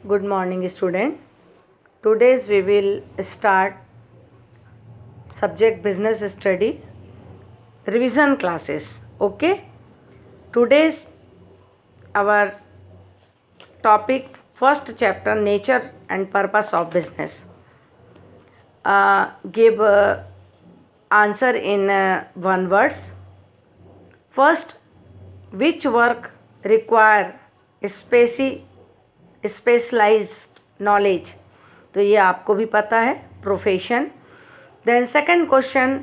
Good morning, student. Today's we will start subject business study revision classes. Okay. Today's our topic first chapter nature and purpose of business. Give answer in one words. First, which work require specialised knowledge, तो ये आपको भी पता है, profession. Then second question,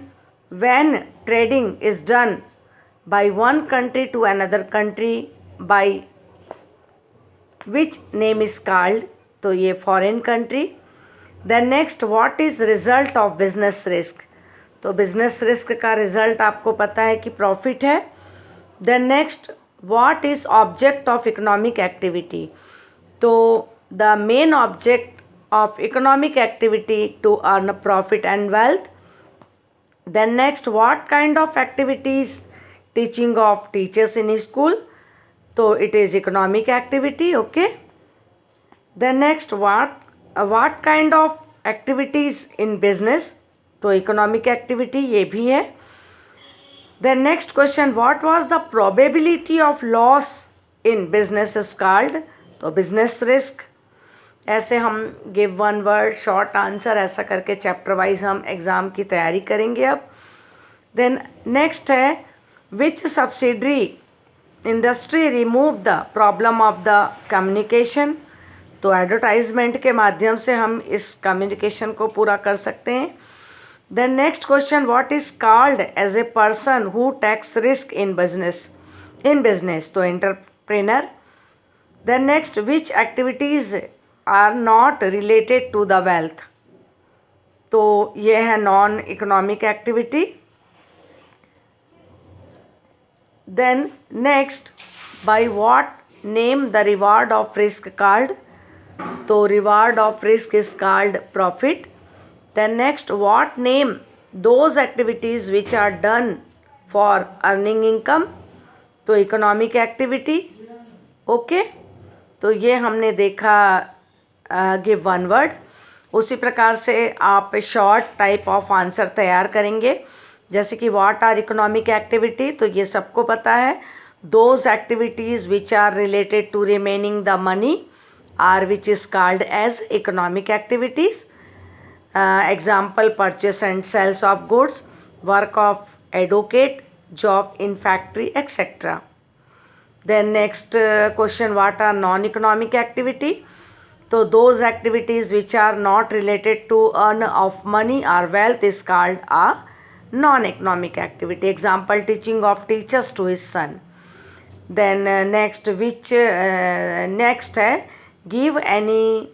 when trading is done by one country to another country by which name is called, तो ये foreign country. Then next, what is result of business risk, तो business risk का result आपको पता है कि profit है. Then next, what is object of economic activity, तो the main object of economic activity to earn a profit and wealth. Then next, what kind of activities teaching of teachers in school, so it is economic activity. Okay. Then next, what kind of activities in business, तो economic activity ये भी है. Then next question, what was the probability of loss in business is called, तो business risk. ऐसे हम give one word short answer ऐसा करके chapter wise हम एग्ज़ाम की तैयारी करेंगे अब. देन नेक्स्ट है, which subsidiary industry remove the problem of the communication, तो एडवर्टाइजमेंट के माध्यम से हम इस कम्युनिकेशन को पूरा कर सकते हैं. Then next question, what is called as a person who takes risk in business, तो entrepreneur. Then next, which activities are not related to the wealth, तो ये है non economic activity. Then next, by what name the reward of risk called, तो reward of risk is called profit. Then next, what name those activities which are done for earning income, तो economic activity. Okay, तो ये हमने देखा give one word. उसी प्रकार से आप शॉर्ट टाइप ऑफ आंसर तैयार करेंगे, जैसे कि व्हाट आर इकोनॉमिक एक्टिविटी, तो ये सबको पता है. Those activities which are related to remaining the money or which is called as economic activities. Example, purchase and sales of goods, work of advocate, job in factory etcetera. Then next question, what are non economic activity, तो those activities which are not related to earn of money or wealth is called a non economic activity. Example, teaching of teachers to his son. Then next next है, give any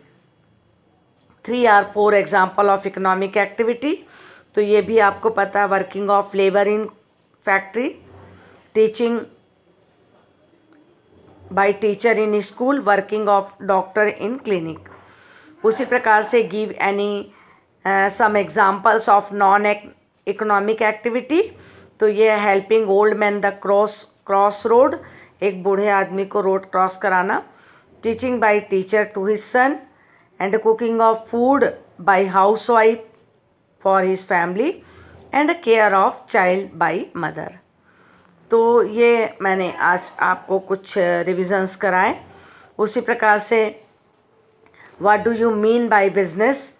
3 or 4 example of economic activity, तो ये भी आपको पता है. Working of labour in factory, teaching by teacher in school, working of doctor in clinic. उसी प्रकार से give any some examples of non economic activity, तो ये helping old man the cross road, एक बूढ़े आदमी को रोड क्रॉस कराना. Teaching by teacher to his son, and cooking of food by house wife for his family, and care of child by mother. तो ये मैंने आज आपको कुछ रिविजन्स कराए. उसी प्रकार से what do you mean by business,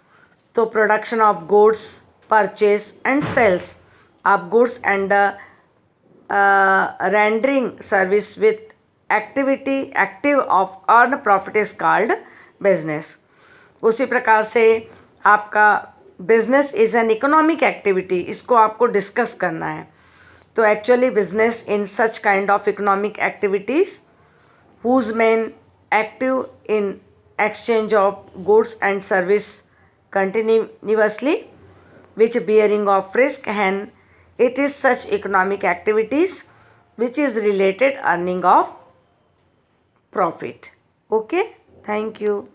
तो production of goods, purchase and sales of goods and rendering service with active of earn profit is called business. उसी प्रकार से आपका business is an economic activity, इसको आपको डिस्कस करना है. तो actually business in such kind of economic activities whose main active in exchange of goods and service continuously which bearing of risk, and it is such economic activities which is related earning of profit. Okay, thank you.